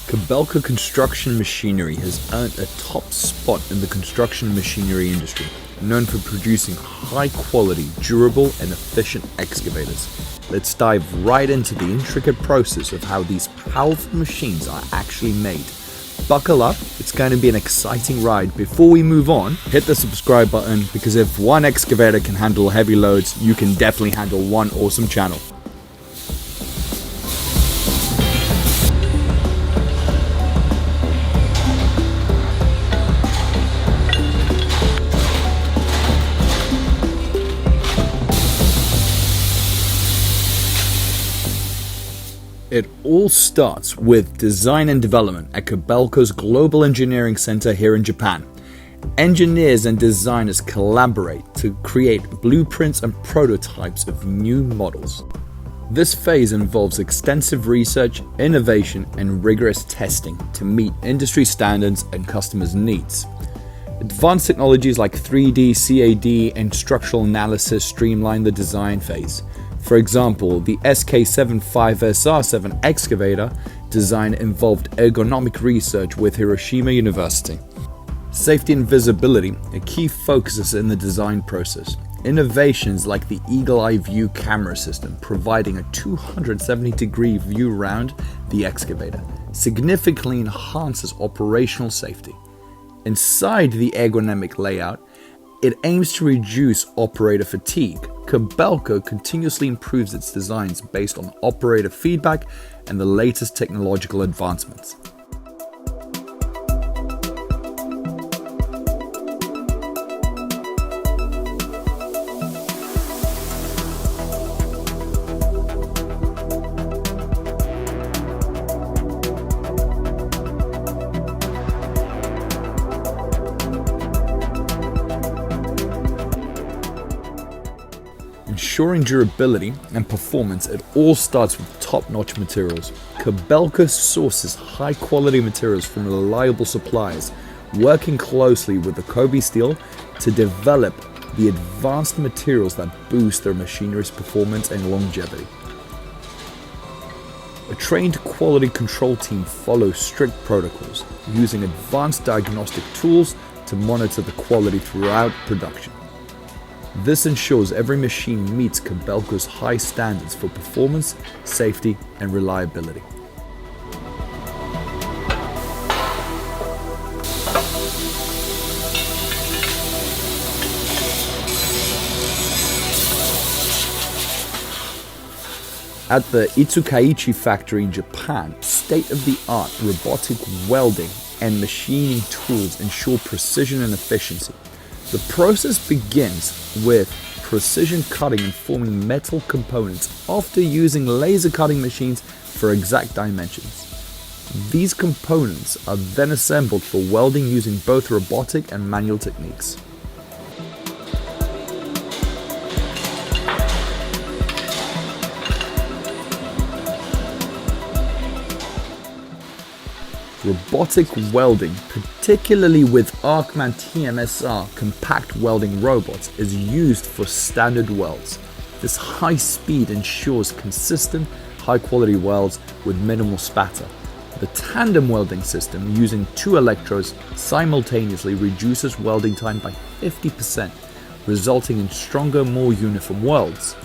Kobelco Construction Machinery has earned a top spot in the construction machinery industry, known for producing high-quality, durable, and efficient excavators. Let's dive right into the intricate process of how these powerful machines are actually made. Buckle up, it's going to be an exciting ride. Before we move on, hit the subscribe button, because if one excavator can handle heavy loads, you can definitely handle one awesome channel. It all starts with design and development at Kobelco's Global Engineering Center here in Japan. Engineers and designers collaborate to create blueprints and prototypes of new models. This phase involves extensive research, innovation, and rigorous testing to meet industry standards and customers' needs. Advanced technologies like 3D, CAD, and structural analysis streamline the design phase. For example, the SK75SR7 excavator design involved ergonomic research with Hiroshima University. Safety and visibility are key focuses in the design process. Innovations like the Eagle Eye View camera system, providing a 270-degree view around the excavator, significantly enhances operational safety. Inside the ergonomic layout, it aims to reduce operator fatigue. Kobelco continuously improves its designs based on operator feedback and the latest technological advancements. Ensuring durability and performance, it all starts with top-notch materials. Kobelco sources high-quality materials from reliable suppliers, working closely with the Kobe steel to develop the advanced materials that boost their machinery's performance and longevity. A trained quality control team follows strict protocols, using advanced diagnostic tools to monitor the quality throughout production. This ensures every machine meets Kobelco's high standards for performance, safety, and reliability. At the Itsukaichi factory in Japan, state-of-the-art robotic welding and machining tools ensure precision and efficiency. The process begins with precision cutting and forming metal components after using laser cutting machines for exact dimensions. These components are then assembled for welding using both robotic and manual techniques. Robotic welding, particularly with Arcman TMSR compact welding robots, is used for standard welds. This high speed ensures consistent, high-quality welds with minimal spatter. The tandem welding system, using two electrodes simultaneously, reduces welding time by 50%, resulting in stronger, more uniform welds.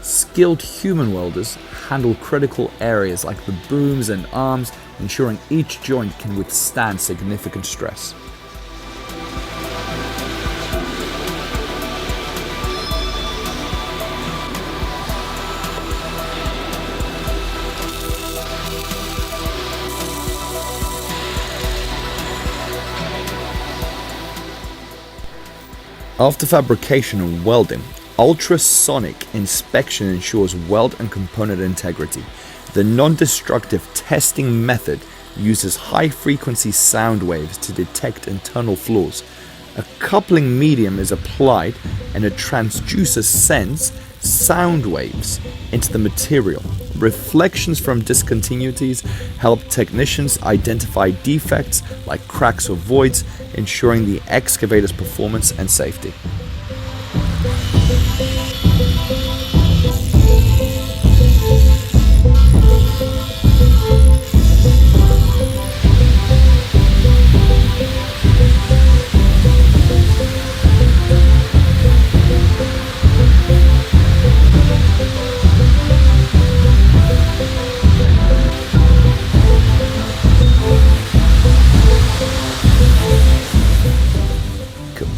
Skilled human welders handle critical areas like the booms and arms, ensuring each joint can withstand significant stress. After fabrication and welding, ultrasonic inspection ensures weld and component integrity. The non-destructive testing method uses high-frequency sound waves to detect internal flaws. A coupling medium is applied and a transducer sends sound waves into the material. Reflections from discontinuities help technicians identify defects like cracks or voids, ensuring the excavator's performance and safety.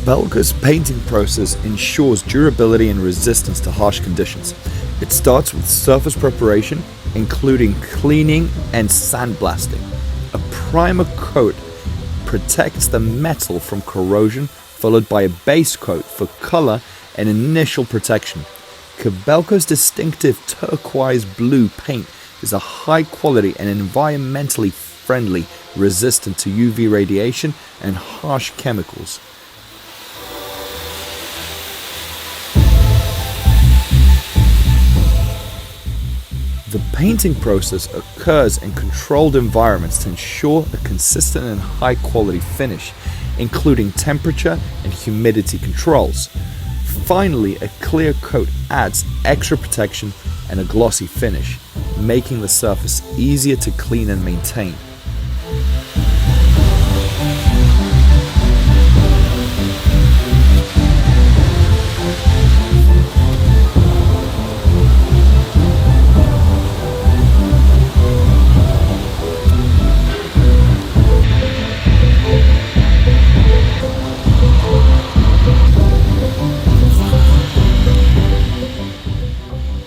Kobelco's painting process ensures durability and resistance to harsh conditions. It starts with surface preparation, including cleaning and sandblasting. A primer coat protects the metal from corrosion, followed by a base coat for color and initial protection. Kobelco's distinctive turquoise blue paint is a high quality and environmentally friendly, resistant to UV radiation and harsh chemicals. The painting process occurs in controlled environments to ensure a consistent and high quality finish, including temperature and humidity controls. Finally, a clear coat adds extra protection and a glossy finish, making the surface easier to clean and maintain.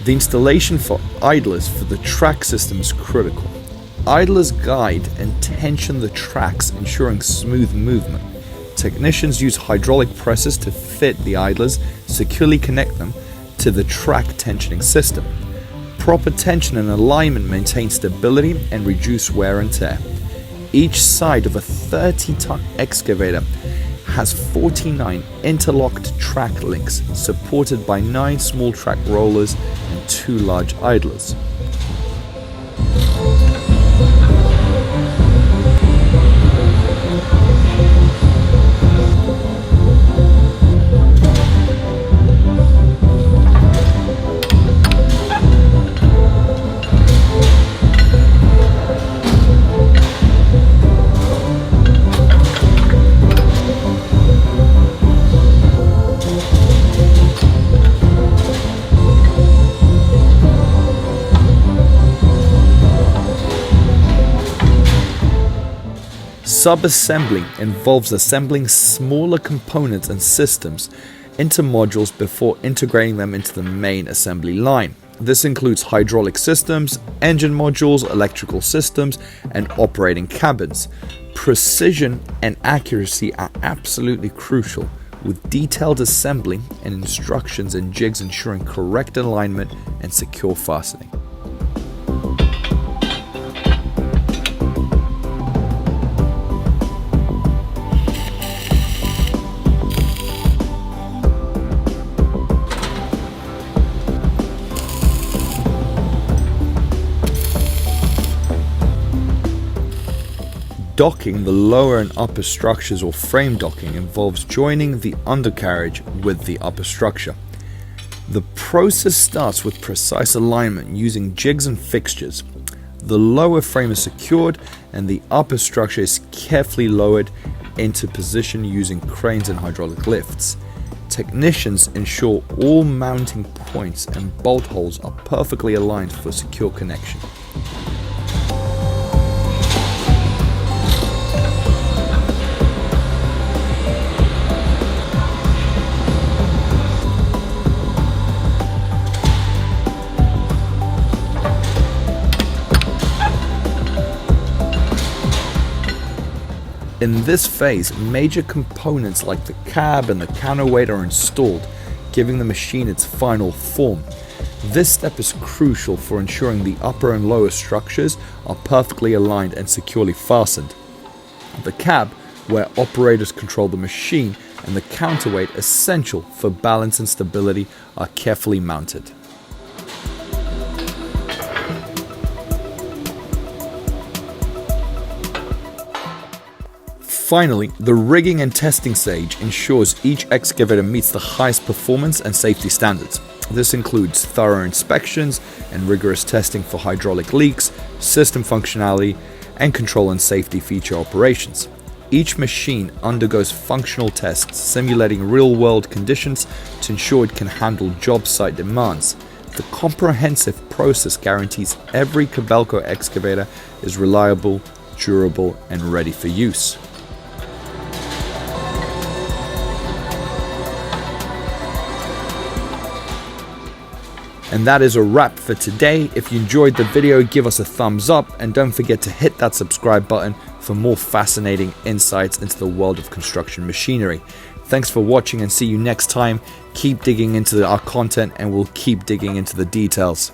The installation for idlers for the track system is critical. Idlers guide and tension the tracks, ensuring smooth movement. Technicians use hydraulic presses to fit the idlers, securely connect them to the track tensioning system. Proper tension and alignment maintain stability and reduce wear and tear. Each side of a 30-ton excavator has 49 interlocked track links supported by 9 small track rollers and 2 large idlers. Subassembly involves assembling smaller components and systems into modules before integrating them into the main assembly line. This includes hydraulic systems, engine modules, electrical systems, and operating cabins. Precision and accuracy are absolutely crucial, with detailed assembly and instructions and jigs ensuring correct alignment and secure fastening. Docking the lower and upper structures, or frame docking, involves joining the undercarriage with the upper structure. The process starts with precise alignment using jigs and fixtures. The lower frame is secured and the upper structure is carefully lowered into position using cranes and hydraulic lifts. Technicians ensure all mounting points and bolt holes are perfectly aligned for secure connection. In this phase, major components like the cab and the counterweight are installed, giving the machine its final form. This step is crucial for ensuring the upper and lower structures are perfectly aligned and securely fastened. The cab, where operators control the machine, and the counterweight, essential for balance and stability, are carefully mounted. Finally, the rigging and testing stage ensures each excavator meets the highest performance and safety standards. This includes thorough inspections and rigorous testing for hydraulic leaks, system functionality, and control and safety feature operations. Each machine undergoes functional tests simulating real-world conditions to ensure it can handle job site demands. The comprehensive process guarantees every Kobelco excavator is reliable, durable, and ready for use. And that is a wrap for today. If you enjoyed the video, give us a thumbs up and don't forget to hit that subscribe button for more fascinating insights into the world of construction machinery. Thanks for watching and see you next time. Keep digging into our content and we'll keep digging into the details.